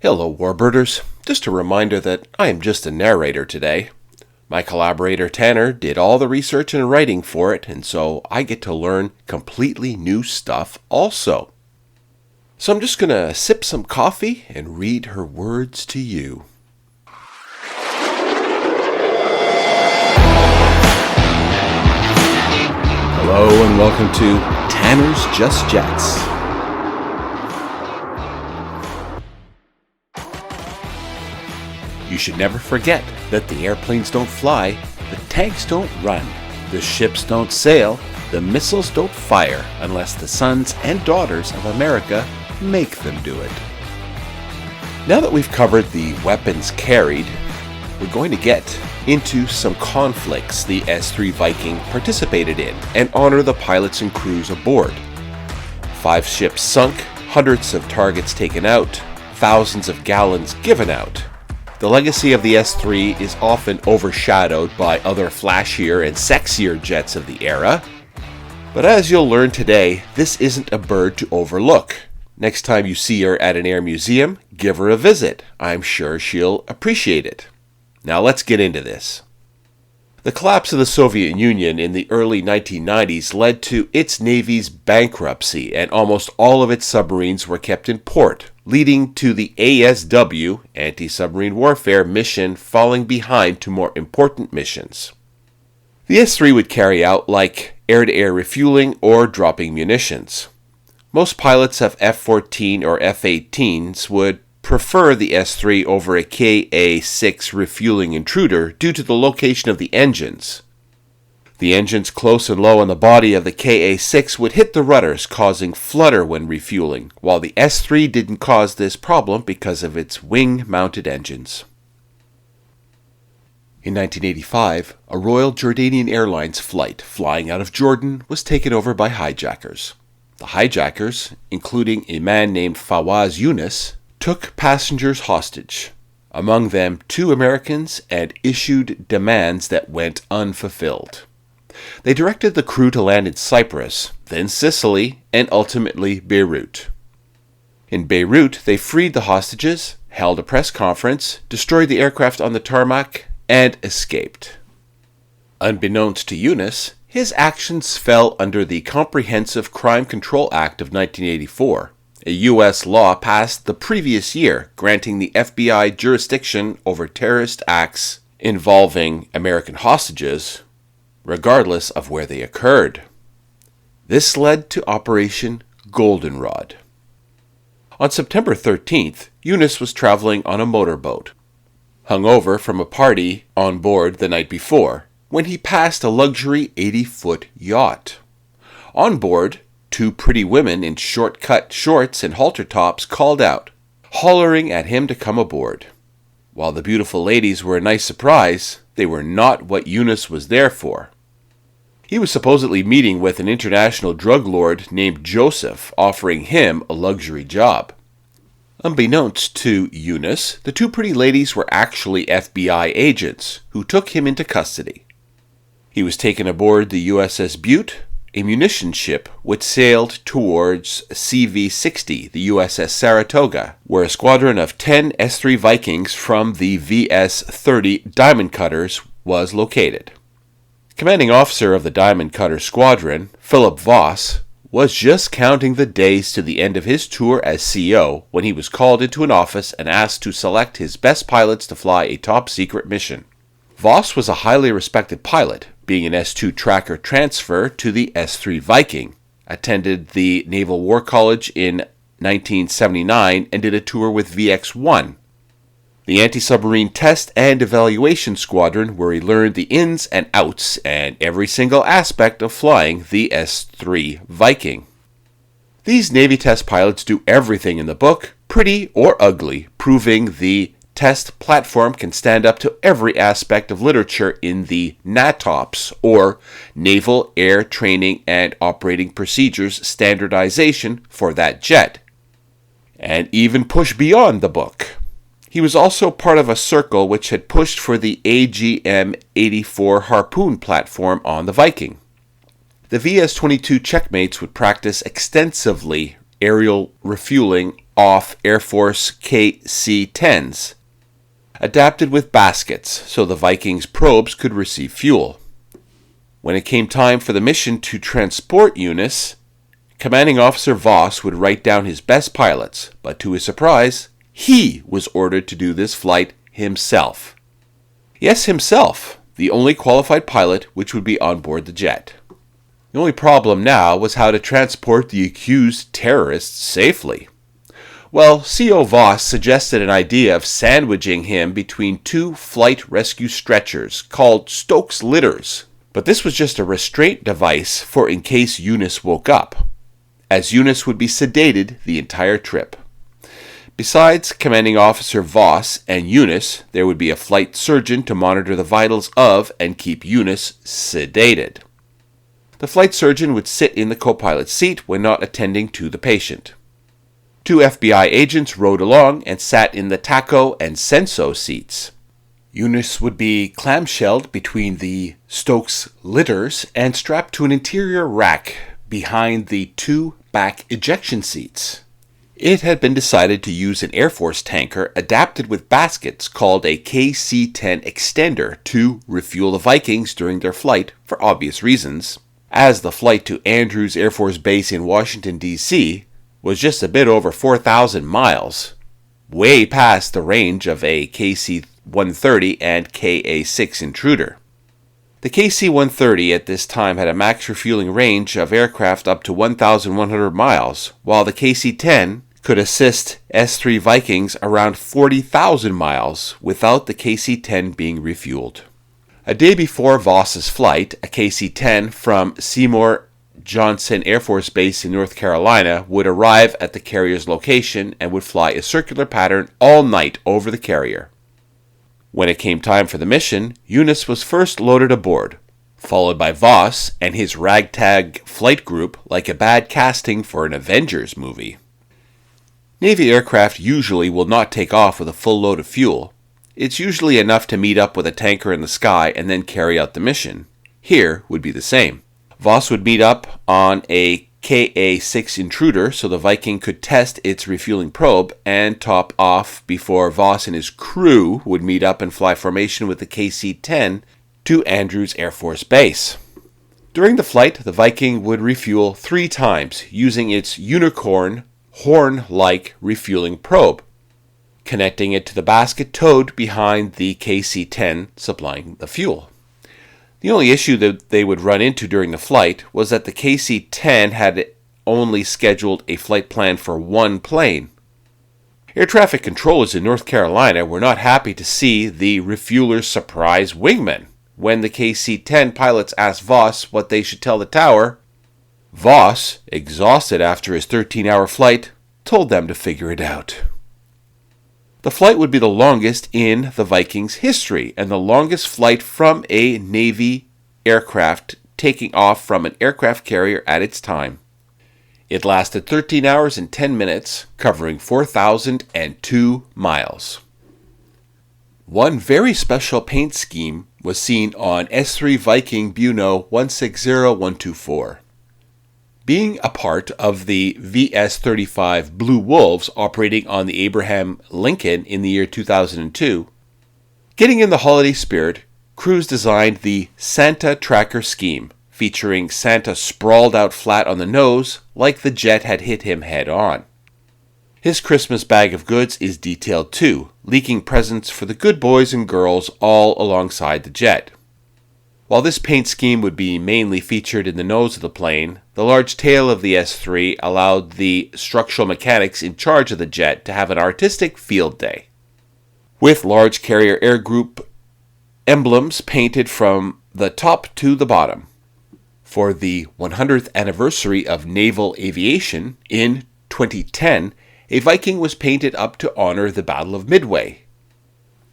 Hello, Warbirders. Just a reminder that I am just a narrator today. My collaborator Tanner did all the research and writing for it, and so I get to learn completely new stuff also. So I'm just going to sip some coffee and read her words to you. Hello and welcome to Tanner's Just Jetz. You should never forget that the airplanes don't fly, the tanks don't run, the ships don't sail, the missiles don't fire unless the sons and daughters of America make them do it. Now that we've covered the weapons carried, we're going to get into some conflicts the S-3 Viking participated in and honor the pilots and crews aboard. 5 ships sunk, hundreds of targets taken out, thousands of gallons given out. The legacy of the S-3 is often overshadowed by other flashier and sexier jets of the era. But as you'll learn today, this isn't a bird to overlook. Next time you see her at an air museum, give her a visit. I'm sure she'll appreciate it. Now let's get into this. The collapse of the Soviet Union in the early 1990s led to its Navy's bankruptcy, and almost all of its submarines were kept in port, leading to the ASW, anti-submarine warfare, mission falling behind to more important missions. The S-3 would carry out like air-to-air refueling or dropping munitions. Most pilots of F-14 or F-18s would prefer the S-3 over a Ka-6 refueling intruder due to the location of the engines. The engines close and low on the body of the Ka-6 would hit the rudders, causing flutter when refueling, while the S-3 didn't cause this problem because of its wing-mounted engines. In 1985, a Royal Jordanian Airlines flight flying out of Jordan was taken over by hijackers. The hijackers, including a man named Fawaz Yunus, took passengers hostage, among them 2 Americans, and issued demands that went unfulfilled. They directed the crew to land in Cyprus, then Sicily, and ultimately Beirut. In Beirut, they freed the hostages, held a press conference, destroyed the aircraft on the tarmac, and escaped. Unbeknownst to Yunus, his actions fell under the Comprehensive Crime Control Act of 1984, a U.S. law passed the previous year granting the FBI jurisdiction over terrorist acts involving American hostages, regardless of where they occurred. This led to Operation Goldenrod. On September 13th, Yunus was traveling on a motorboat, hungover from a party on board the night before, when he passed a luxury 80-foot yacht. On board, 2 pretty women in short-cut shorts and halter tops called out, hollering at him to come aboard. While the beautiful ladies were a nice surprise, they were not what Yunus was there for. He was supposedly meeting with an international drug lord named Joseph, offering him a luxury job. Unbeknownst to Yunus, the 2 pretty ladies were actually FBI agents who took him into custody. He was taken aboard the USS Butte, a munition ship which sailed towards CV-60, the USS Saratoga, where a squadron of 10 S-3 Vikings from the VS-30 Diamond Cutters was located. Commanding officer of the Diamond Cutter Squadron, Philip Voss, was just counting the days to the end of his tour as CO when he was called into an office and asked to select his best pilots to fly a top-secret mission. Voss was a highly respected pilot, being an S-2 tracker transfer to the S-3 Viking, attended the Naval War College in 1979 and did a tour with VX-1, the anti-submarine test and evaluation squadron where he learned the ins and outs and every single aspect of flying the S-3 Viking. These Navy test pilots do everything in the book, pretty or ugly, proving the test platform can stand up to every aspect of literature in the NATOPS, or Naval Air Training and Operating Procedures Standardization for that jet, and even push beyond the book. He was also part of a circle which had pushed for the AGM-84 Harpoon platform on the Viking. The VS-22 checkmates would practice extensively aerial refueling off Air Force KC-10s, adapted with baskets so the Viking's probes could receive fuel. When it came time for the mission to transport Eunice, Commanding Officer Voss would write down his best pilots, but to his surprise, he was ordered to do this flight himself. Yes, himself, the only qualified pilot which would be on board the jet. The only problem now was how to transport the accused terrorists safely. Well, C.O. Voss suggested an idea of sandwiching him between two flight rescue stretchers called Stokes litters, but this was just a restraint device for in case Eunice woke up, as Eunice would be sedated the entire trip. Besides Commanding Officer Voss and Eunice, there would be a flight surgeon to monitor the vitals of and keep Eunice sedated. The flight surgeon would sit in the co-pilot's seat when not attending to the patient. Two FBI agents rode along and sat in the tacho and senso seats. Eunice would be clamshelled between the Stokes litters and strapped to an interior rack behind the two back ejection seats. It had been decided to use an Air Force tanker adapted with baskets called a KC-10 extender to refuel the Vikings during their flight for obvious reasons, as the flight to Andrews Air Force Base in Washington, D.C. was just a bit over 4,000 miles, way past the range of a KC-130 and KA-6 intruder. The KC-130 at this time had a max refueling range of aircraft up to 1,100 miles, while the KC-10 could assist S-3 Vikings around 40,000 miles without the KC-10 being refueled. A day before Voss's flight, a KC-10 from Seymour Johnson Air Force Base in North Carolina would arrive at the carrier's location and would fly a circular pattern all night over the carrier. When it came time for the mission, Eunice was first loaded aboard, followed by Voss and his ragtag flight group like a bad casting for an Avengers movie. Navy aircraft usually will not take off with a full load of fuel. It's usually enough to meet up with a tanker in the sky and then carry out the mission. Here would be the same. Voss would meet up on a KA-6 intruder so the Viking could test its refueling probe and top off before Voss and his crew would meet up and fly formation with the KC-10 to Andrews Air Force Base. During the flight, the Viking would refuel 3 times using its unicorn horn-like refueling probe, connecting it to the basket towed behind the KC-10 supplying the fuel. The only issue that they would run into during the flight was that the KC-10 had only scheduled a flight plan for 1 plane. Air traffic controllers in North Carolina were not happy to see the refueler's surprise wingman. When the KC-10 pilots asked Voss what they should tell the tower, Voss, exhausted after his 13-hour flight, told them to figure it out. The flight would be the longest in the Vikings' history, and the longest flight from a Navy aircraft taking off from an aircraft carrier at its time. It lasted 13 hours and 10 minutes, covering 4,002 miles. One very special paint scheme was seen on S-3 Viking Buno 160124. Being a part of the VS-35 Blue Wolves operating on the Abraham Lincoln in the year 2002, getting in the holiday spirit, crews designed the Santa Tracker scheme, featuring Santa sprawled out flat on the nose like the jet had hit him head on. His Christmas bag of goods is detailed too, leaking presents for the good boys and girls all alongside the jet. While this paint scheme would be mainly featured in the nose of the plane, the large tail of the S-3 allowed the structural mechanics in charge of the jet to have an artistic field day, with large carrier air group emblems painted from the top to the bottom. For the 100th anniversary of naval aviation in 2010, a Viking was painted up to honor the Battle of Midway,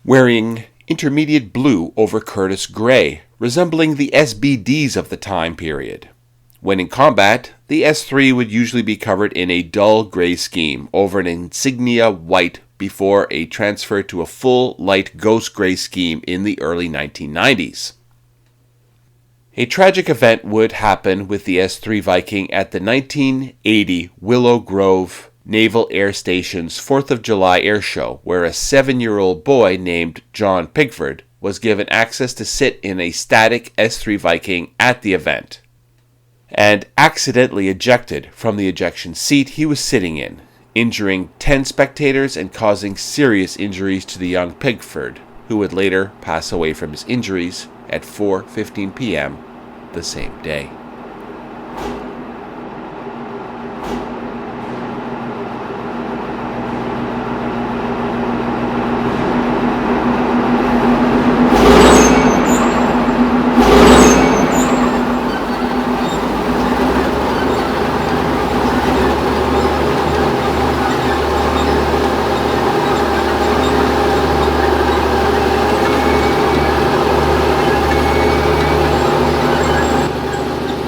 wearing intermediate blue over Curtis gray, resembling the SBDs of the time period. When in combat, the S-3 would usually be covered in a dull gray scheme over an insignia white before a transfer to a full light ghost gray scheme in the early 1990s. A tragic event would happen with the S-3 Viking at the 1980 Willow Grove Naval Air Station's 4th of July air show, where a 7-year-old boy named John Pigford was given access to sit in a static S-3 Viking at the event, and accidentally ejected from the ejection seat he was sitting in, injuring 10 spectators and causing serious injuries to the young Pigford, who would later pass away from his injuries at 4:15 p.m. the same day.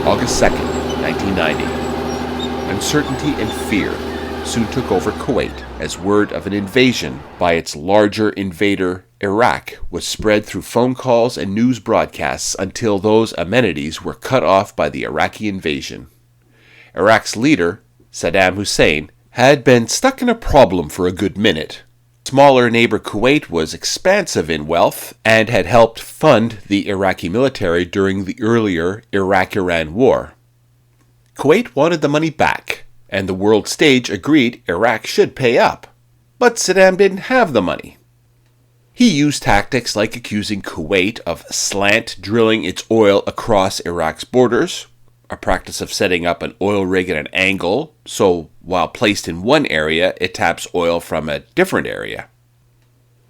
August 2nd, 1990. Uncertainty and fear soon took over Kuwait as word of an invasion by its larger invader, Iraq, was spread through phone calls and news broadcasts until those amenities were cut off by the Iraqi invasion. Iraq's leader, Saddam Hussein, had been stuck in a problem for a good minute. Smaller neighbor Kuwait was expansive in wealth and had helped fund the Iraqi military during the earlier Iraq-Iran war. Kuwait wanted the money back, and the world stage agreed Iraq should pay up. But Saddam didn't have the money. He used tactics like accusing Kuwait of slant drilling its oil across Iraq's borders, a practice of setting up an oil rig at an angle, so while placed in one area, it taps oil from a different area.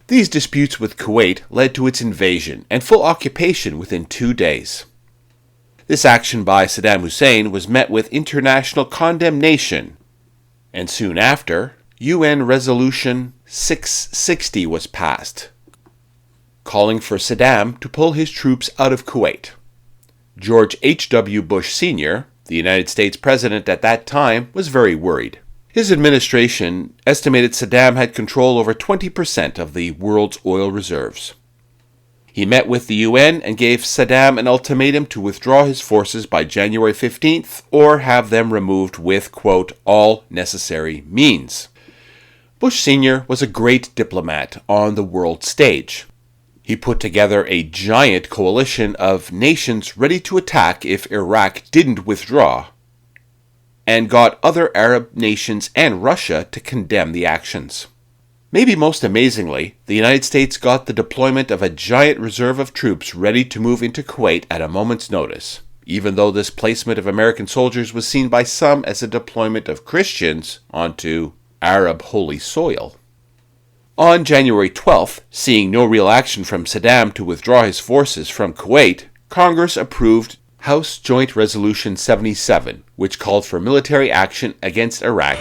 These disputes with Kuwait led to its invasion and full occupation within 2 days. This action by Saddam Hussein was met with international condemnation, and soon after, UN Resolution 660 was passed, calling for Saddam to pull his troops out of Kuwait. George H.W. Bush Sr., the United States president at that time, was very worried. His administration estimated Saddam had control over 20% of the world's oil reserves. He met with the UN and gave Saddam an ultimatum to withdraw his forces by January 15th or have them removed with, quote, all necessary means. Bush Sr. was a great diplomat on the world stage. He put together a giant coalition of nations ready to attack if Iraq didn't withdraw, and got other Arab nations and Russia to condemn the actions. Maybe most amazingly, the United States got the deployment of a giant reserve of troops ready to move into Kuwait at a moment's notice, even though this placement of American soldiers was seen by some as a deployment of Christians onto Arab holy soil. On January 12th, seeing no real action from Saddam to withdraw his forces from Kuwait, Congress approved House Joint Resolution 77, which called for military action against Iraq.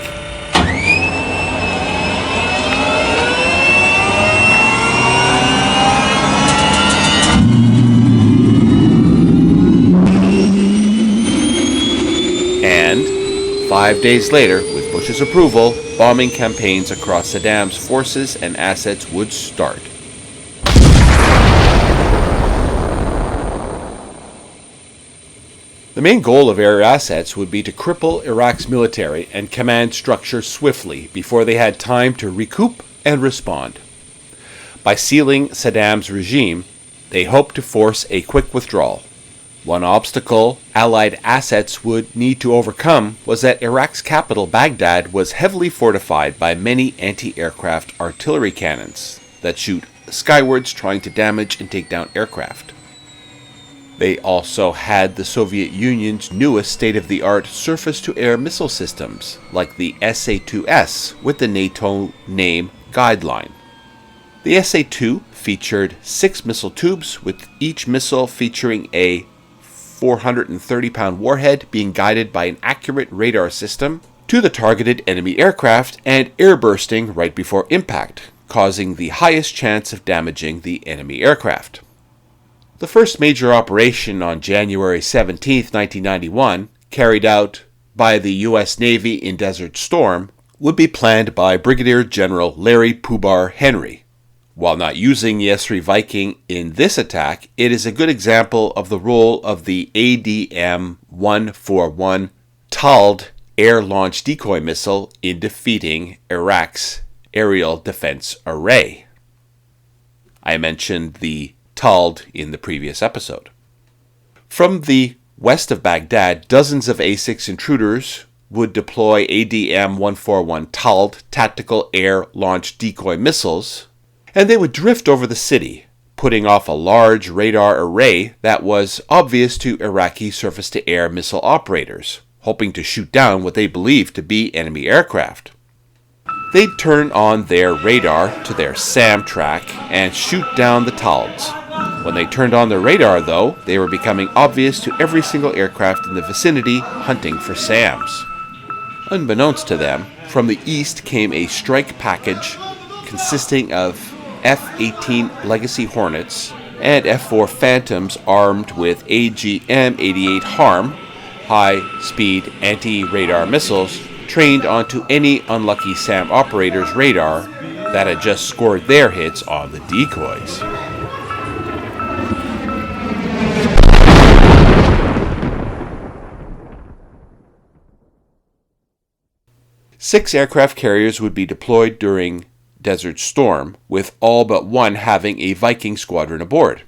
And 5 days later, with Bush's approval, bombing campaigns across Saddam's forces and assets would start. The main goal of air assets would be to cripple Iraq's military and command structure swiftly before they had time to recoup and respond. By sealing Saddam's regime, they hoped to force a quick withdrawal. One obstacle Allied assets would need to overcome was that Iraq's capital, Baghdad, was heavily fortified by many anti-aircraft artillery cannons that shoot skywards trying to damage and take down aircraft. They also had the Soviet Union's newest state-of-the-art surface-to-air missile systems, like the SA-2S with the NATO name Guideline. The SA-2 featured 6 missile tubes, with each missile featuring a 430-pound warhead being guided by an accurate radar system to the targeted enemy aircraft and airbursting right before impact, causing the highest chance of damaging the enemy aircraft. The first major operation on January 17, 1991, carried out by the U.S. Navy in Desert Storm, would be planned by Brigadier General Larry Poobar Henry, While not using the S-3 Viking in this attack, it is a good example of the role of the ADM-141 TALD air-launched decoy missile in defeating Iraq's aerial defense array. I mentioned the TALD in the previous episode. From the west of Baghdad, dozens of A-6 intruders would deploy ADM-141 TALD tactical air-launched decoy missiles, and they would drift over the city, putting off a large radar array that was obvious to Iraqi surface-to-air missile operators, hoping to shoot down what they believed to be enemy aircraft. They'd turn on their radar to their SAM track and shoot down the TALDs. When they turned on their radar, though, they were becoming obvious to every single aircraft in the vicinity hunting for SAMs. Unbeknownst to them, from the east came a strike package consisting of F-18 Legacy Hornets and F-4 Phantoms armed with AGM-88 HARM, high-speed anti-radar missiles, trained onto any unlucky SAM operator's radar that had just scored their hits on the decoys. Six aircraft carriers would be deployed during Desert Storm, with all but one having a Viking squadron aboard.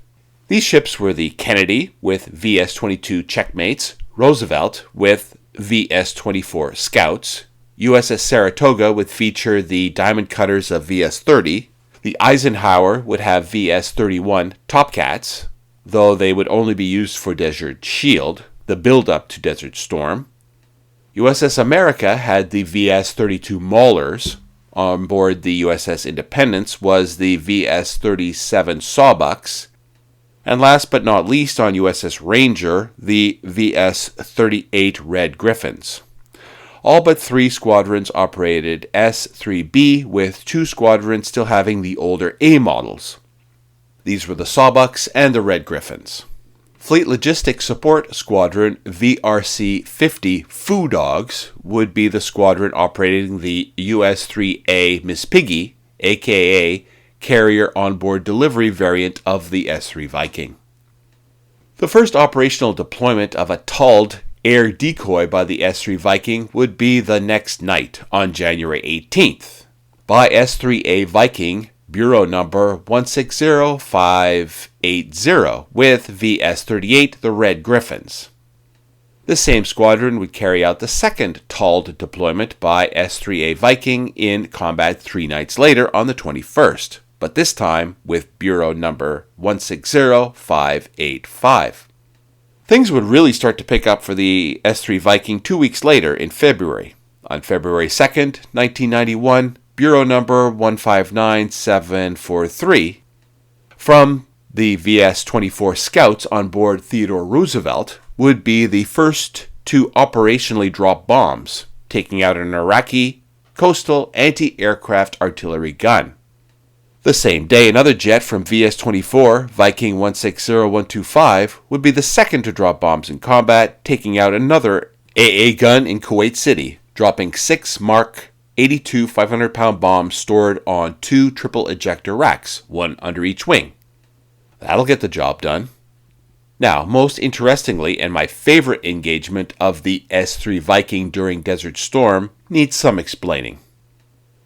These ships were the Kennedy with VS-22 Checkmates, Roosevelt with VS-24 Scouts, USS Saratoga would feature the diamond cutters of VS-30, the Eisenhower would have VS-31 Topcats, though they would only be used for Desert Shield, the build-up to Desert Storm. USS America had the VS-32 Maulers. On board the USS Independence was the VS-37 Sawbucks. And last but not least on USS Ranger, the VS-38 Red Griffins. All but three squadrons operated S-3B, with two squadrons still having the older A models. These were the Sawbucks and the Red Griffins. Fleet Logistics Support Squadron VRC-50 Foo Dogs would be the squadron operating the US-3A Miss Piggy, aka Carrier Onboard Delivery variant of the S-3 Viking. The first operational deployment of a TALD air decoy by the S-3 Viking would be the next night on January 18th by S-3A Viking Bureau number 160580 with VS-38 the Red Griffins. The same squadron would carry out the second TALD deployment by S-3A Viking in combat 3 nights later on the 21st, but this time with Bureau number 160585. Things would really start to pick up for the S-3 Viking 2 weeks later in February. On February 2nd, 1991, Bureau number 159743, from the VS-24 Scouts on board Theodore Roosevelt, would be the first to operationally drop bombs, taking out an Iraqi coastal anti-aircraft artillery gun. The same day, another jet from VS-24, Viking 160125, would be the second to drop bombs in combat, taking out another AA gun in Kuwait City, dropping 6 Mark 82 500-pound bombs stored on 2 triple ejector racks, one under each wing. That'll get the job done. Now, most interestingly, and my favorite engagement of the S-3 Viking during Desert Storm needs some explaining.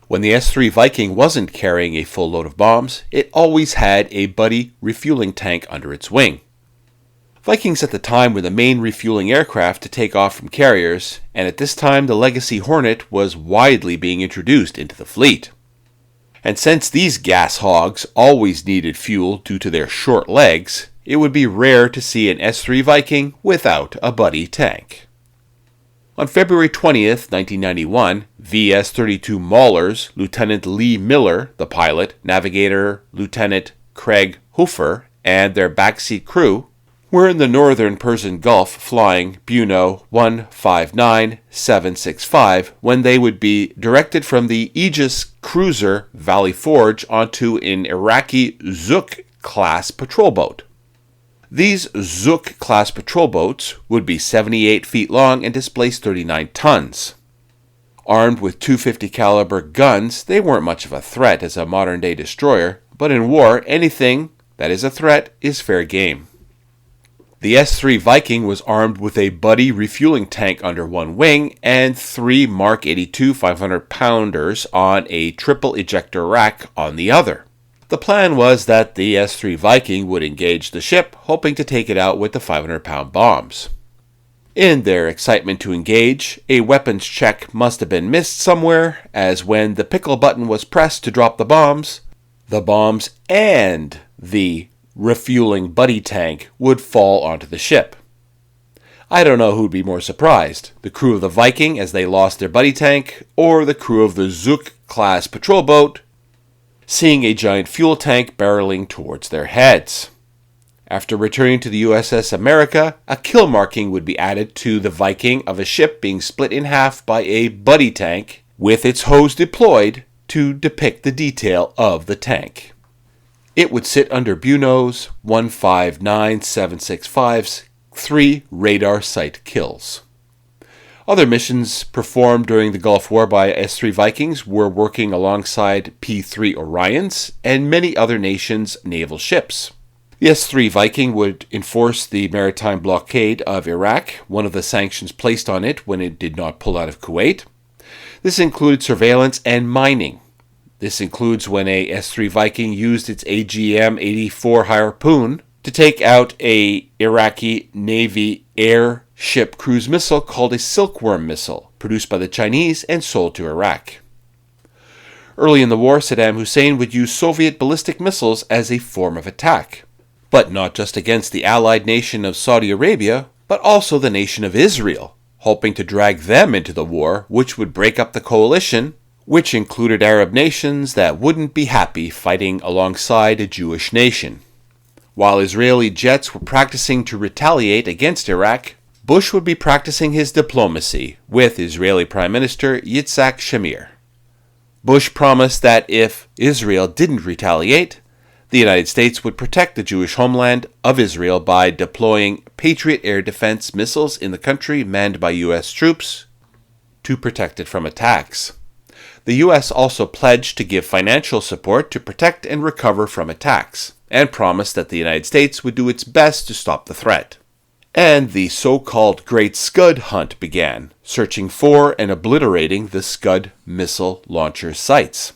When the S-3 Viking wasn't carrying a full load of bombs, it always had a buddy refueling tank under its wing. Vikings at the time were the main refueling aircraft to take off from carriers, and at this time the Legacy Hornet was widely being introduced into the fleet. And since these gas hogs always needed fuel due to their short legs, it would be rare to see an S-3 Viking without a buddy tank. On February 20th, 1991, VS-32 Maulers, Lieutenant Lee Miller, the pilot, navigator Lieutenant Craig Hoofer, and their backseat crew were in the northern Persian Gulf flying Buno 159765 when they would be directed from the Aegis cruiser Valley Forge onto an Iraqi Zook-class patrol boat. These Zook-class patrol boats would be 78 feet long and displace 39 tons. Armed with 250 caliber guns, they weren't much of a threat as a modern-day destroyer, but in war, anything that is a threat is fair game. The S-3 Viking was armed with a buddy refueling tank under one wing and 3 Mark 82 500-pounders on a triple ejector rack on the other. The plan was that the S-3 Viking would engage the ship, hoping to take it out with the 500-pound bombs. In their excitement to engage, a weapons check must have been missed somewhere, as when the pickle button was pressed to drop the bombs and the refueling buddy tank would fall onto the ship. I don't know who'd be more surprised, the crew of the Viking as they lost their buddy tank, or the crew of the Zook-class patrol boat, seeing a giant fuel tank barreling towards their heads. After returning to the USS America, a kill marking would be added to the Viking of a ship being split in half by a buddy tank, with its hose deployed to depict the detail of the tank. It would sit under Buno's 159765's 3 radar site kills. Other missions performed during the Gulf War by S-3 Vikings were working alongside P-3 Orions and many other nations' naval ships. The S-3 Viking would enforce the maritime blockade of Iraq, one of the sanctions placed on it when it did not pull out of Kuwait. This included surveillance and mining. This includes when a S-3 Viking used its AGM-84 Harpoon to take out a Iraqi Navy airship cruise missile called a Silkworm missile, produced by the Chinese and sold to Iraq. Early in the war, Saddam Hussein would use Soviet ballistic missiles as a form of attack, but not just against the allied nation of Saudi Arabia, but also the nation of Israel, hoping to drag them into the war, which would break up the coalition, which included Arab nations that wouldn't be happy fighting alongside a Jewish nation. While Israeli jets were practicing to retaliate against Iraq, Bush would be practicing his diplomacy with Israeli Prime Minister Yitzhak Shamir. Bush promised that if Israel didn't retaliate, the United States would protect the Jewish homeland of Israel by deploying Patriot air defense missiles in the country manned by U.S. troops to protect it from attacks. The U.S. also pledged to give financial support to protect and recover from attacks, and promised that the United States would do its best to stop the threat. And the so-called Great Scud hunt began, searching for and obliterating the Scud missile launcher sites.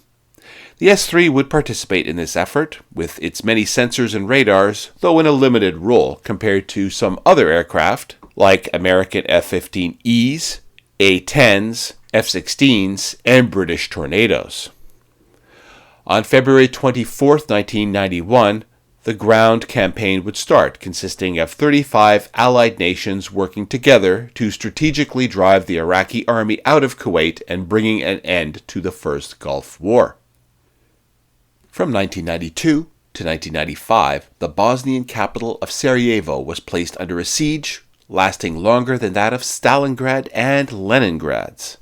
The S-3 would participate in this effort, with its many sensors and radars, though in a limited role compared to some other aircraft, like American F-15Es, A-10s, F-16s, and British Tornadoes. On February 24, 1991, the ground campaign would start, consisting of 35 allied nations working together to strategically drive the Iraqi army out of Kuwait and bringing an end to the First Gulf War. From 1992 to 1995, the Bosnian capital of Sarajevo was placed under a siege lasting longer than that of Stalingrad and Leningrad's.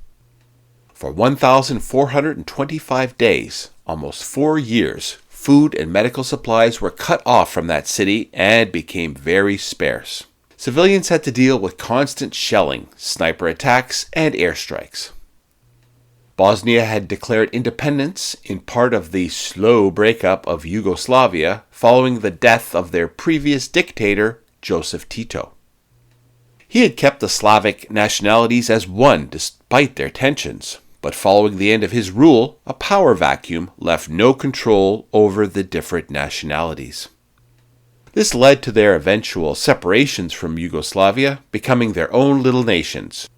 For 1,425 days, almost 4 years, food and medical supplies were cut off from that city and became very sparse. Civilians had to deal with constant shelling, sniper attacks, and airstrikes. Bosnia had declared independence in part of the slow breakup of Yugoslavia following the death of their previous dictator, Joseph Tito. He had kept the Slavic nationalities as one despite their tensions, but following the end of his rule, a power vacuum left no control over the different nationalities. This led to their eventual separations from Yugoslavia, becoming their own little nations,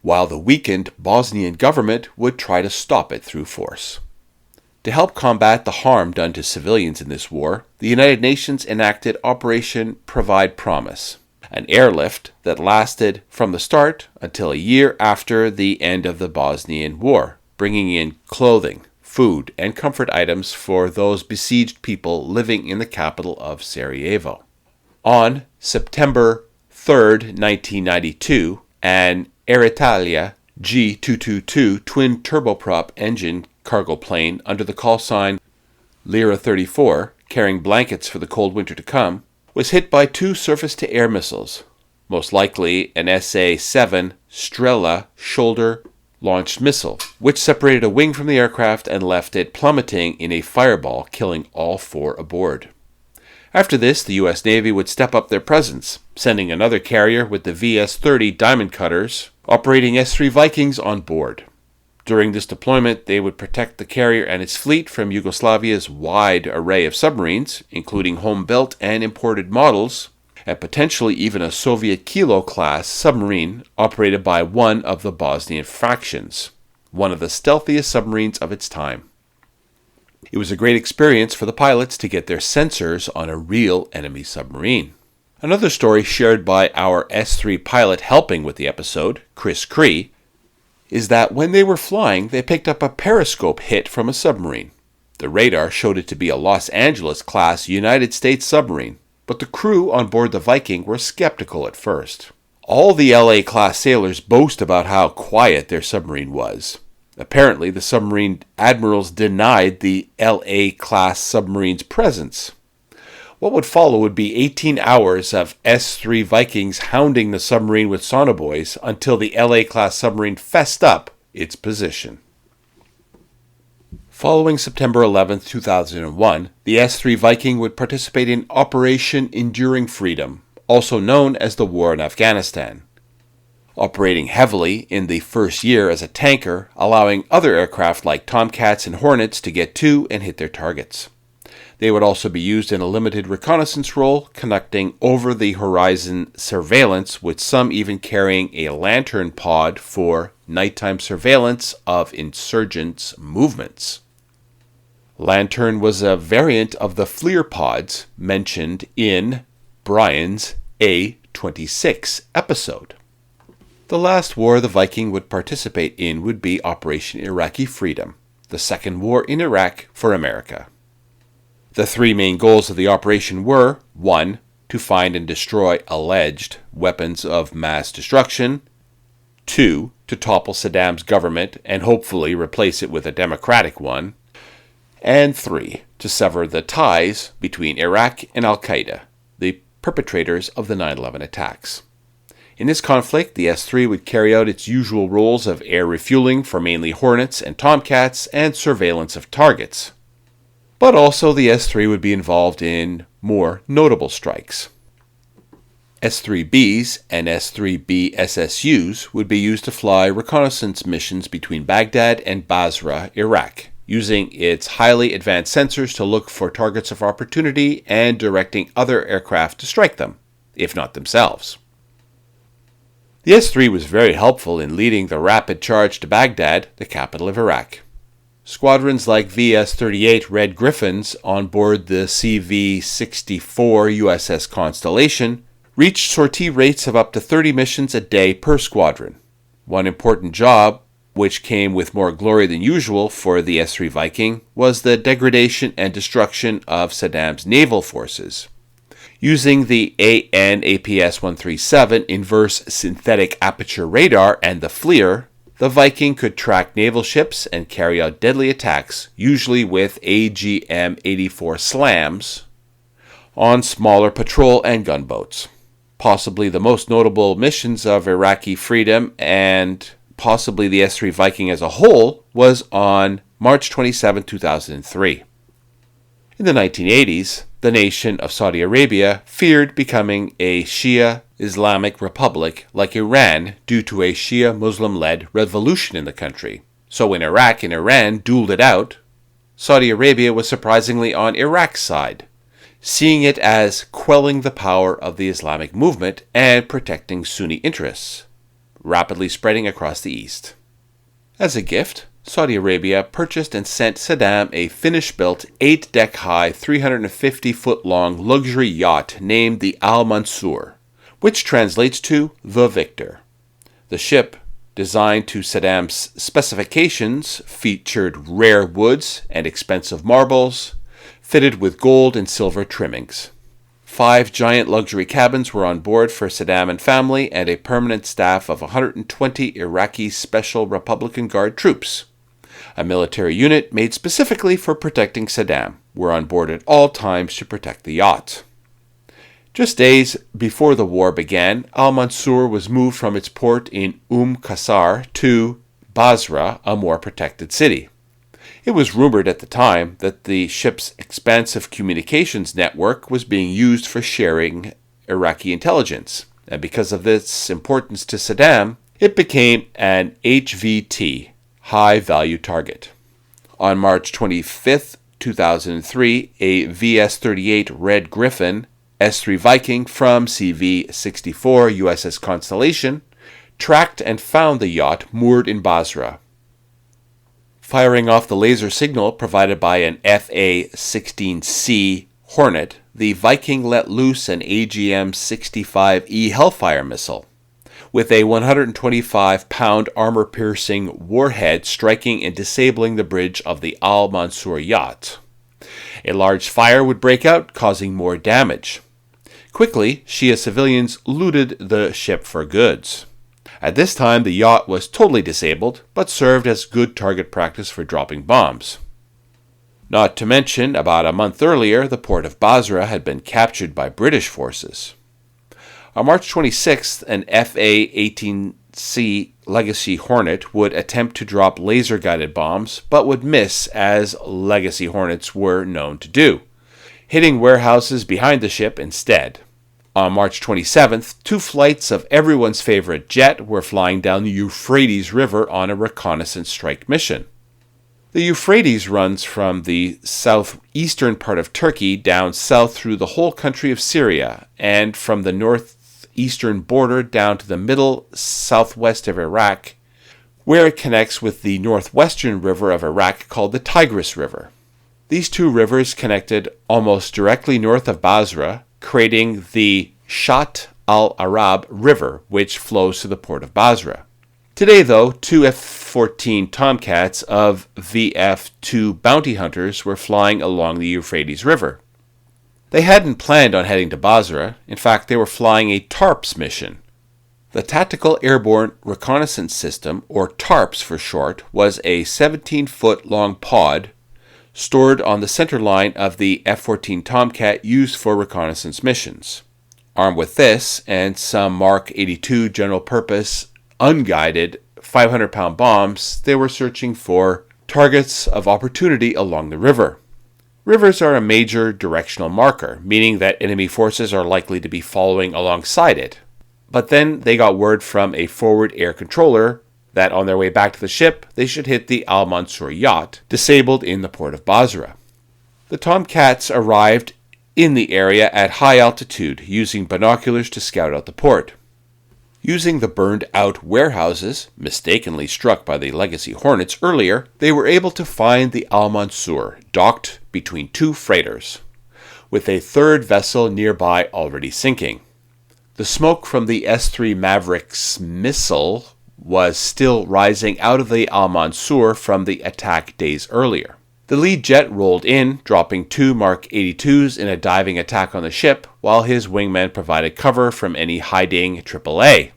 while the weakened Bosnian government would try to stop it through force. To help combat the harm done to civilians in this war, the United Nations enacted Operation Provide Promise, an airlift that lasted from the start until a year after the end of the Bosnian War, bringing in clothing, food, and comfort items for those besieged people living in the capital of Sarajevo. On September 3, 1992, an Air G222 twin turboprop engine cargo plane under the call sign Lira 34, carrying blankets for the cold winter to come, was hit by 2 surface-to-air missiles, most likely an SA-7 Strela shoulder launched missile, which separated a wing from the aircraft and left it plummeting in a fireball, killing all 4 aboard. After this, the U.S. Navy would step up their presence, sending another carrier with the VS-30 Diamond Cutters, operating S-3 Vikings on board. During this deployment, they would protect the carrier and its fleet from Yugoslavia's wide array of submarines, including home-built and imported models, and potentially even a Soviet Kilo-class submarine operated by one of the Bosnian factions, one of the stealthiest submarines of its time. It was a great experience for the pilots to get their sensors on a real enemy submarine. Another story shared by our S-3 pilot helping with the episode, Chris Cree, is that when they were flying, they picked up a periscope hit from a submarine. The radar showed it to be a Los Angeles-class United States submarine, but the crew on board the Viking were skeptical at first. All the LA-class sailors boast about how quiet their submarine was. Apparently, the submarine admirals denied the LA-class submarine's presence. What would follow would be 18 hours of S-3 Vikings hounding the submarine with sonobuoys until the LA-class submarine fessed up its position. Following September 11, 2001, the S-3 Viking would participate in Operation Enduring Freedom, also known as the War in Afghanistan, operating heavily in the first year as a tanker, allowing other aircraft like Tomcats and Hornets to get to and hit their targets. They would also be used in a limited reconnaissance role, conducting over-the-horizon surveillance, with some even carrying a lantern pod for nighttime surveillance of insurgents' movements. Lantern was a variant of the FLIR pods mentioned in Brian's A-26 episode. The last war the Viking would participate in would be Operation Iraqi Freedom, the second war in Iraq for America. The 3 main goals of the operation were 1. To find and destroy alleged weapons of mass destruction, 2. To topple Saddam's government and hopefully replace it with a democratic one, and 3. To sever the ties between Iraq and Al-Qaeda, the perpetrators of the 9/11 attacks. In this conflict, the S-3 would carry out its usual roles of air refueling for mainly Hornets and Tomcats and surveillance of targets. But also the S-3 would be involved in more notable strikes. S-3Bs and S-3B SSUs would be used to fly reconnaissance missions between Baghdad and Basra, Iraq, using its highly advanced sensors to look for targets of opportunity and directing other aircraft to strike them, if not themselves. The S-3 was very helpful in leading the rapid charge to Baghdad, the capital of Iraq. Squadrons like VS-38 Red Griffins on board the CV-64 USS Constellation reached sortie rates of up to 30 missions a day per squadron. One important job, which came with more glory than usual for the S-3 Viking, was the degradation and destruction of Saddam's naval forces. Using the AN/APS-137 inverse synthetic aperture radar and the FLIR, the Viking could track naval ships and carry out deadly attacks, usually with AGM-84 SLAMs, on smaller patrol and gunboats. Possibly the most notable missions of Iraqi freedom, and possibly the S-3 Viking as a whole, was on March 27, 2003. In the 1980s, the nation of Saudi Arabia feared becoming a Shia Islamic republic like Iran due to a Shia Muslim-led revolution in the country. So when Iraq and Iran dueled it out, Saudi Arabia was surprisingly on Iraq's side, seeing it as quelling the power of the Islamic movement and protecting Sunni interests, rapidly spreading across the east. As a gift, Saudi Arabia purchased and sent Saddam a Finnish-built 8-deck-high, 350-foot-long luxury yacht named the Al-Mansur, which translates to the Victor. The ship, designed to Saddam's specifications, featured rare woods and expensive marbles, fitted with gold and silver trimmings. 5 giant luxury cabins were on board for Saddam and family, and a permanent staff of 120 Iraqi Special Republican Guard troops, a military unit made specifically for protecting Saddam, were on board at all times to protect the yacht. Just days before the war began, Al-Mansur was moved from its port in Qasr to Basra a more protected city. It was rumored at the time that the ship's expansive communications network was being used for sharing Iraqi intelligence, and because of its importance to Saddam, it became an HVT, high-value target. On March 25, 2003, a VS-38 Red Griffin S-3 Viking from CV-64 USS Constellation tracked and found the yacht moored in Basra. Firing off the laser signal provided by an FA-16C Hornet, the Viking let loose an AGM-65E Hellfire missile, with a 125-pound armor-piercing warhead striking and disabling the bridge of the Al Mansour yacht. A large fire would break out, causing more damage. Quickly, Shia civilians looted the ship for goods. At this time, the yacht was totally disabled, but served as good target practice for dropping bombs. Not to mention, about a month earlier, the port of Basra had been captured by British forces. On March 26th, an FA-18C Legacy Hornet would attempt to drop laser-guided bombs, but would miss, as Legacy Hornets were known to do, hitting warehouses behind the ship instead. On March 27th, 2 flights of everyone's favorite jet were flying down the Euphrates River on a reconnaissance strike mission. The Euphrates runs from the southeastern part of Turkey down south through the whole country of Syria, and from the northeastern border down to the middle southwest of Iraq, where it connects with the northwestern river of Iraq called the Tigris River. These 2 rivers connected almost directly north of Basra, creating the Shat al-Arab River, which flows to the port of Basra. Today, though, 2 F-14 Tomcats of VF-2 bounty hunters were flying along the Euphrates River. They hadn't planned on heading to Basra. In fact, they were flying a TARPS mission. The Tactical Airborne Reconnaissance System, or TARPS for short, was a 17-foot-long pod stored on the center line of the F-14 Tomcat used for reconnaissance missions. Armed with this and some Mark 82 general-purpose, unguided 500-pound bombs, they were searching for targets of opportunity along the river. Rivers are a major directional marker, meaning that enemy forces are likely to be following alongside it. But then they got word from a forward air controller that on their way back to the ship, they should hit the Al Mansour yacht, disabled in the port of Basra. The Tomcats arrived in the area at high altitude, using binoculars to scout out the port. Using the burned-out warehouses, mistakenly struck by the Legacy Hornets earlier, they were able to find the Al Mansour, docked between 2 freighters, with a 3rd vessel nearby already sinking. The smoke from the S-3 Maverick's missile was still rising out of the Al Mansour from the attack days earlier. The lead jet rolled in, dropping 2 Mark 82s in a diving attack on the ship, while his wingmen provided cover from any hiding AAA,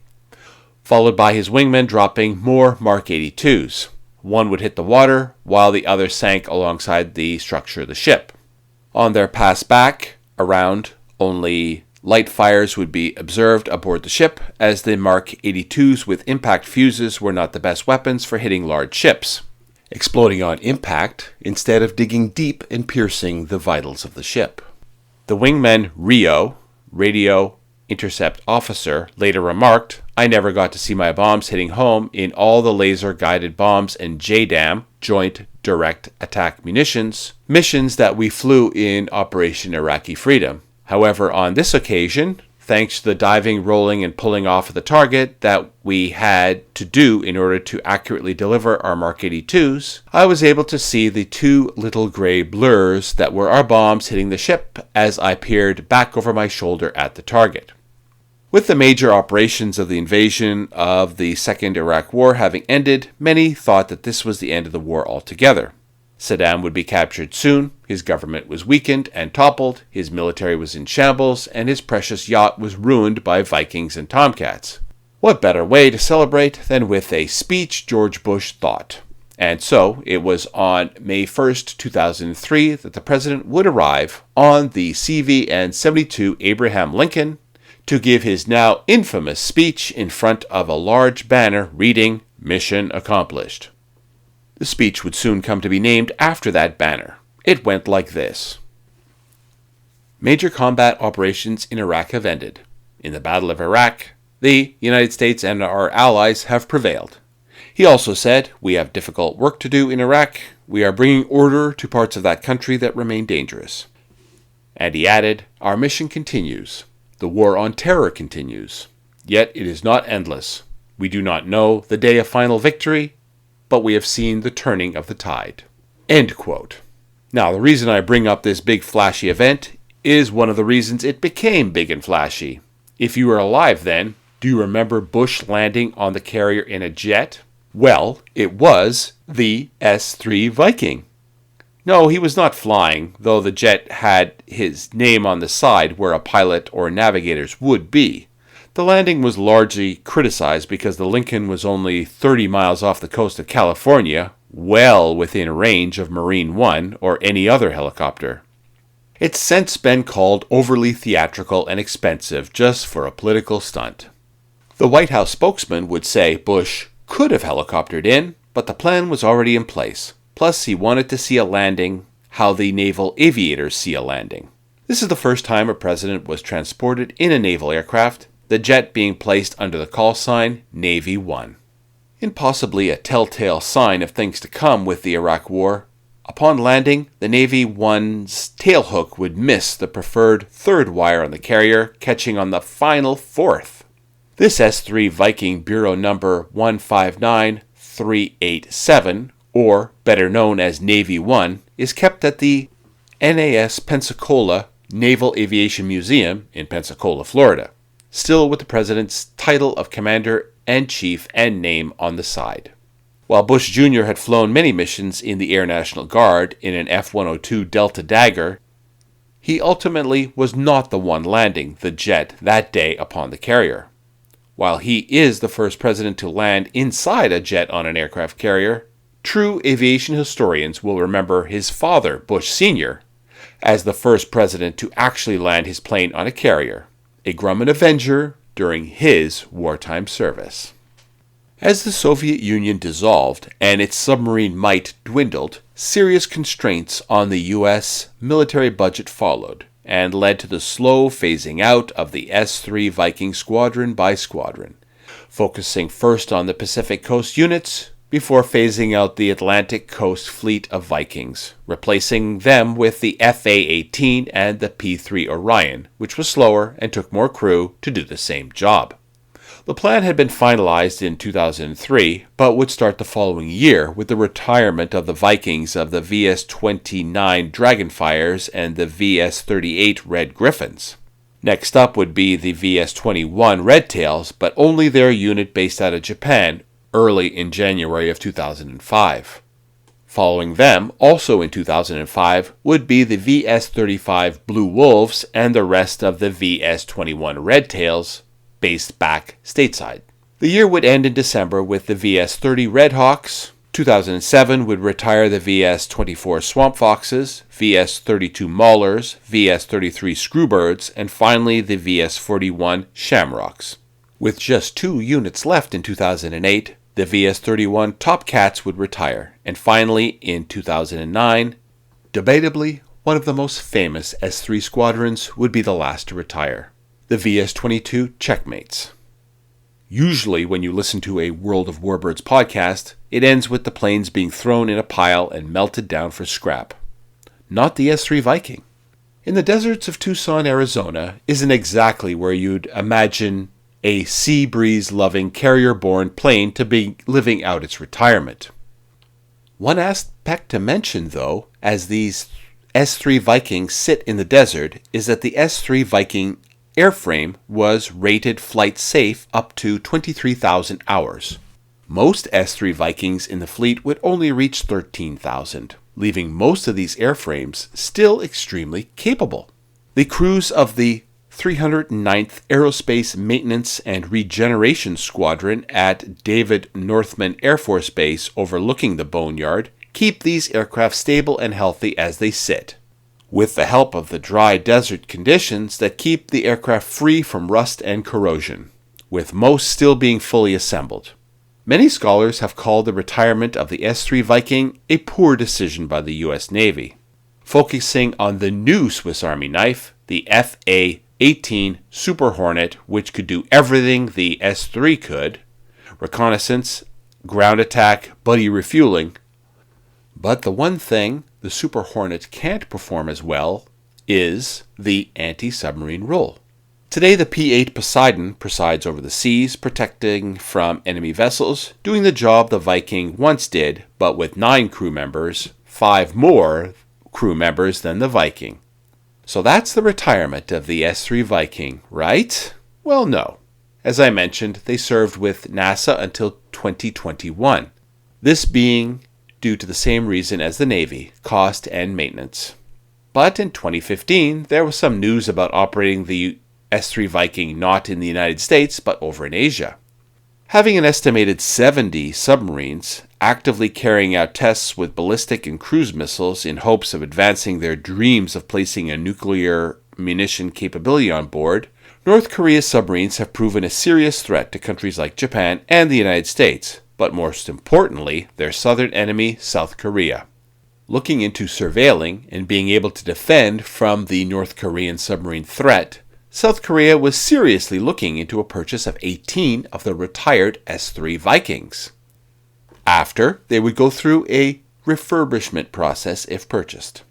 followed by his wingmen dropping more Mark 82s. One would hit the water, while the other sank alongside the structure of the ship. On their pass back, around, only light fires would be observed aboard the ship, as the Mark 82s with impact fuses were not the best weapons for hitting large ships, exploding on impact instead of digging deep and piercing the vitals of the ship. The wingman Rio, radio intercept officer, later remarked, "I never got to see my bombs hitting home in all the laser-guided bombs and JDAM, Joint Direct Attack Munitions, missions that we flew in Operation Iraqi Freedom. However, on this occasion, thanks to the diving, rolling, and pulling off of the target that we had to do in order to accurately deliver our Mark 82s, I was able to see the 2 little gray blurs that were our bombs hitting the ship as I peered back over my shoulder at the target." With the major operations of the invasion of the Second Iraq War having ended, many thought that this was the end of the war altogether. Saddam would be captured soon, his government was weakened and toppled, his military was in shambles, and his precious yacht was ruined by Vikings and Tomcats. What better way to celebrate than with a speech George Bush thought? And so, it was on May 1st, 2003 that the president would arrive on the CVN-72 Abraham Lincoln to give his now infamous speech in front of a large banner reading, Mission accomplished. The speech would soon come to be named after that banner. It went like this. Major combat operations in Iraq have ended. In the Battle of Iraq, the United States and our allies have prevailed. He also said, we have difficult work to do in Iraq. We are bringing order to parts of that country that remain dangerous. And he added, our mission continues. The war on terror continues. Yet it is not endless. We do not know the day of final victory, but we have seen the turning of the tide. End quote. Now, the reason I bring up this big flashy event is one of the reasons it became big and flashy. If you were alive then, do you remember Bush landing on the carrier in a jet? Well, it was the S-3 Viking. No, he was not flying, though the jet had his name on the side where a pilot or navigator's would be. The landing was largely criticized because the Lincoln was only 30 miles off the coast of California, well within range of Marine One or any other helicopter. It's since been called overly theatrical and expensive just for a political stunt. The White House spokesman would say Bush could have helicoptered in, but the plan was already in place. Plus, he wanted to see a landing how the naval aviators see a landing. This is the first time a president was transported in a naval aircraft, the jet being placed under the call sign Navy One. In possibly a telltale sign of things to come with the Iraq War, upon landing, the Navy One's tailhook would miss the preferred third wire on the carrier, catching on the final fourth. This S-3 Viking Bureau number 159387, or better known as Navy One, is kept at the NAS Pensacola Naval Aviation Museum in Pensacola, Florida, still with the President's title of Commander-in-Chief and name on the side. While Bush Jr. had flown many missions in the Air National Guard in an F-102 Delta Dagger, he ultimately was not the one landing the jet that day upon the carrier. While he is the first president to land inside a jet on an aircraft carrier, true aviation historians will remember his father, Bush Sr., as the first president to actually land his plane on a carrier, a Grumman Avenger during his wartime service. As the Soviet Union dissolved and its submarine might dwindled, serious constraints on the U.S. military budget followed and led to the slow phasing out of the S-3 Viking squadron by squadron, focusing first on the Pacific Coast units before phasing out the Atlantic Coast fleet of Vikings, replacing them with the FA-18 and the P-3 Orion, which was slower and took more crew to do the same job. The plan had been finalized in 2003, but would start the following year with the retirement of the Vikings of the VS-29 Dragonfires and the VS-38 Red Griffins. Next up would be the VS-21 Redtails, but only their unit based out of Japan, early in January of 2005. Following them, also in 2005, would be the VS-35 Blue Wolves and the rest of the VS-21 Redtails, based back stateside. The year would end in December with the VS-30 Redhawks. 2007 would retire the VS-24 Swamp Foxes, VS-32 Maulers, VS-33 Screwbirds, and finally the VS-41 Shamrocks. With just 2 units left in 2008, the VS-31 Topcats would retire, and finally in 2009, debatably one of the most famous S-3 squadrons would be the last to retire. The VS-22 Checkmates. Usually when you listen to a World of Warbirds podcast, it ends with the planes being thrown in a pile and melted down for scrap. Not the S-3 Viking. In the deserts of Tucson, Arizona, isn't exactly where you'd imagine a sea breeze-loving carrier-borne plane to be living out its retirement. One aspect to mention, though, as these S-3 Vikings sit in the desert, is that the S-3 Viking airframe was rated flight safe up to 23,000 hours. Most S-3 Vikings in the fleet would only reach 13,000, leaving most of these airframes still extremely capable. The crews of the 309th Aerospace Maintenance and Regeneration Squadron at David Northman Air Force Base overlooking the Boneyard keep these aircraft stable and healthy as they sit, with the help of the dry desert conditions that keep the aircraft free from rust and corrosion, with most still being fully assembled. Many scholars have called the retirement of the S-3 Viking a poor decision by the U.S. Navy. Focusing on the new Swiss Army knife, the FA-18 Super Hornet, which could do everything the S-3 could: reconnaissance, ground attack, buddy refueling. But the one thing the Super Hornet can't perform as well is the anti-submarine role. Today, the P-8 Poseidon presides over the seas, protecting from enemy vessels, doing the job the Viking once did, but with 9 crew members, 5 more crew members than the Viking. So that's the retirement of the S-3 Viking, right? Well, no. As I mentioned, they served with NASA until 2021. This being due to the same reason as the Navy: cost and maintenance. But in 2015, there was some news about operating the S-3 Viking not in the United States, but over in Asia. Having an estimated 70 submarines actively carrying out tests with ballistic and cruise missiles in hopes of advancing their dreams of placing a nuclear munition capability on board, North Korea's submarines have proven a serious threat to countries like Japan and the United States, but most importantly, their southern enemy, South Korea. Looking into surveilling and being able to defend from the North Korean submarine threat, South Korea was seriously looking into a purchase of 18 of the retired S-3 Vikings. After, they would go through a refurbishment process if purchased.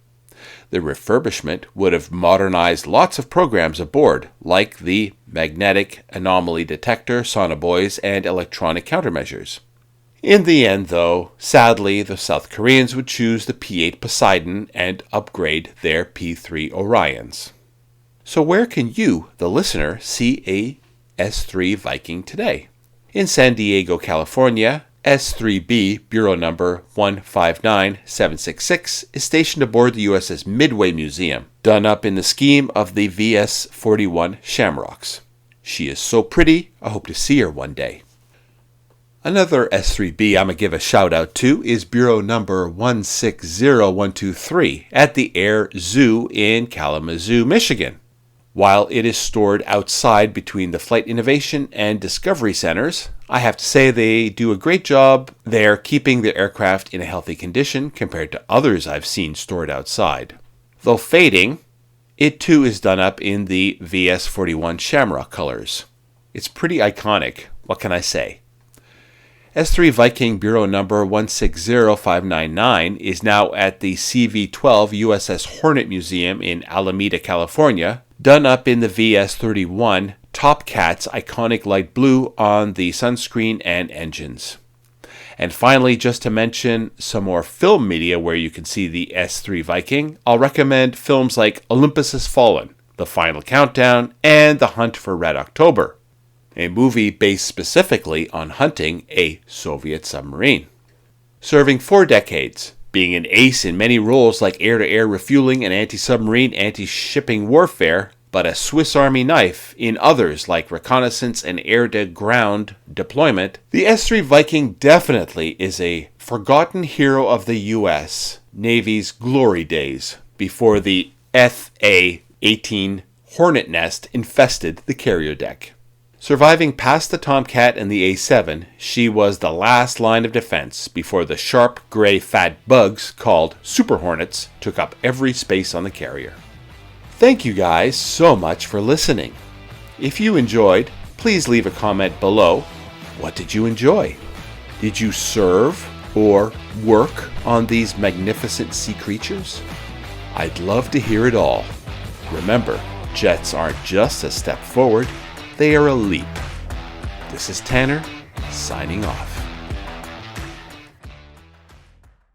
The refurbishment would have modernized lots of programs aboard, like the magnetic anomaly detector, sonobuoys, and electronic countermeasures. In the end, though, sadly, the South Koreans would choose the P-8 Poseidon and upgrade their P-3 Orions. So where can you, the listener, see a S-3 Viking today? In San Diego, California, S-3B, Bureau number 159766, is stationed aboard the USS Midway Museum, done up in the scheme of the VS-41 Shamrocks. She is so pretty, I hope to see her one day. Another S-3B I'm going to give a shout out to is Bureau number 160123 at the Air Zoo in Kalamazoo, Michigan. While it is stored outside between the Flight Innovation and Discovery Centers, I have to say they do a great job there keeping the aircraft in a healthy condition compared to others I've seen stored outside. Though fading, it too is done up in the VS-41 Shamrock colors. It's pretty iconic, what can I say? S-3 Viking Bureau number 160599 is now at the CV-12 USS Hornet Museum in Alameda, California, done up in the VS-31 Top Cat's iconic light blue on the sunscreen and engines. And finally, just to mention some more film media where you can see the S-3 Viking, I'll recommend films like Olympus Has Fallen, The Final Countdown, and The Hunt for Red October, a movie based specifically on hunting a Soviet submarine. Serving 4 decades, being an ace in many roles like air-to-air refueling and anti-submarine, anti-shipping warfare, but a Swiss Army knife in others like reconnaissance and air-to-ground deployment, the S-3 Viking definitely is a forgotten hero of the U.S. Navy's glory days before the FA-18 Hornet nest infested the carrier deck. Surviving past the Tomcat and the A-7, she was the last line of defense before the sharp gray fat bugs called Super Hornets took up every space on the carrier. Thank you guys so much for listening. If you enjoyed, please leave a comment below. What did you enjoy? Did you serve or work on these magnificent sea creatures? I'd love to hear it all. Remember, jets aren't just a step forward, they are a leap. This is Tanner, signing off.